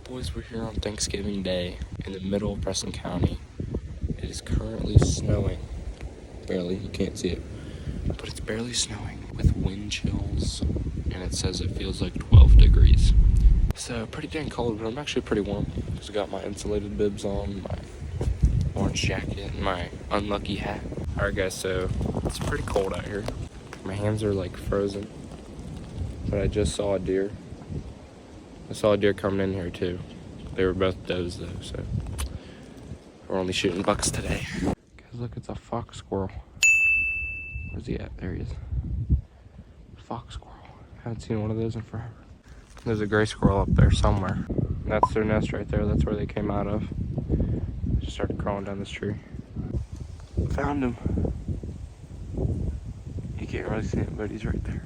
Boys, we're here on Thanksgiving Day in the middle of Preston County. It is currently snowing. Barely, you can't see it. But it's barely snowing with wind chills. And it says it feels like 12 degrees. So pretty dang cold, but I'm actually pretty warm. Because I got my insulated bibs on, my orange jacket, and my unlucky hat. Alright guys, so it's pretty cold out here. My hands are like frozen. But I just saw a deer. I saw a deer coming in here too. They were both does though, so we're only shooting bucks today. Guys, look, it's a fox squirrel. Where's he at? There he is. Fox squirrel. Haven't seen one of those in forever. There's a gray squirrel up there somewhere. That's their nest right there. That's where they came out of. Just started crawling down this tree. Found him. You can't really see him, but he's right there.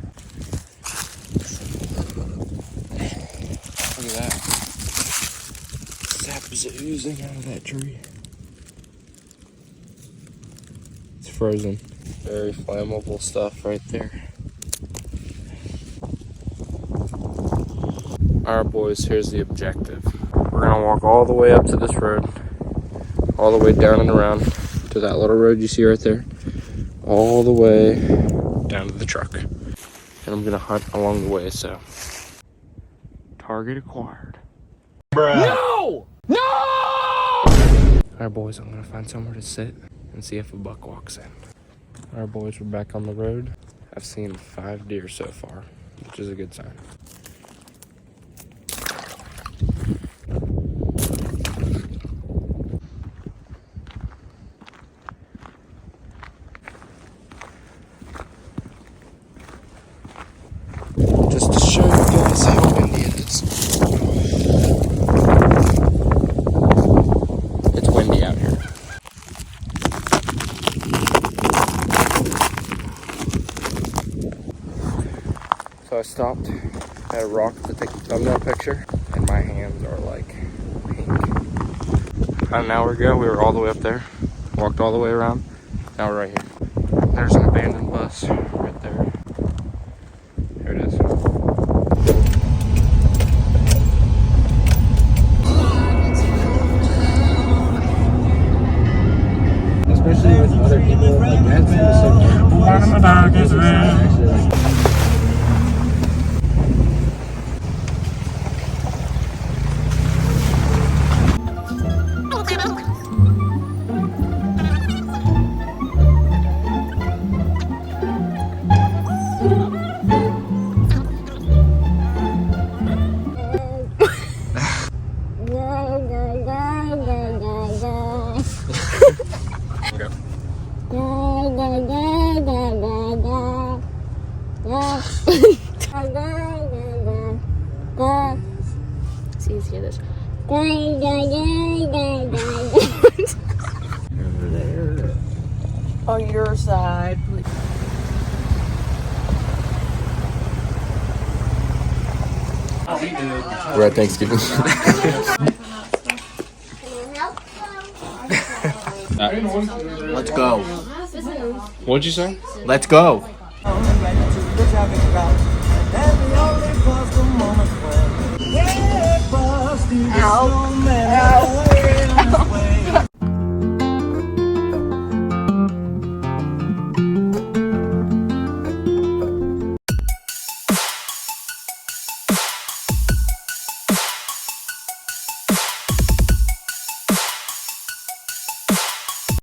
Look at that. Sap is oozing out of that tree. It's frozen. Very flammable stuff right there. Alright boys, here's the objective. We're gonna walk all the way up to this road. All the way down and around to that little road you see right there. All the way down to the truck. And I'm gonna hunt along the way, so. Target acquired. Bruh. No! No! Alright boys, I'm gonna find somewhere to sit and see if a buck walks in. Alright boys, we're back on the road. I've seen 5 deer so far, which is a good sign. Just to show you guys how windy it is. It's windy out here. So I stopped at a rock to take a thumbnail picture, and my hands are like pink. About an hour ago, we were all the way up there, walked all the way around. Now we're right here. There's an abandoned bus right there. Here it is. Especially with other people, like that's the dog is red. See, let's hear this. On your side, please. We're at Thanksgiving. Let's go. What'd you say? Let's go. Ow.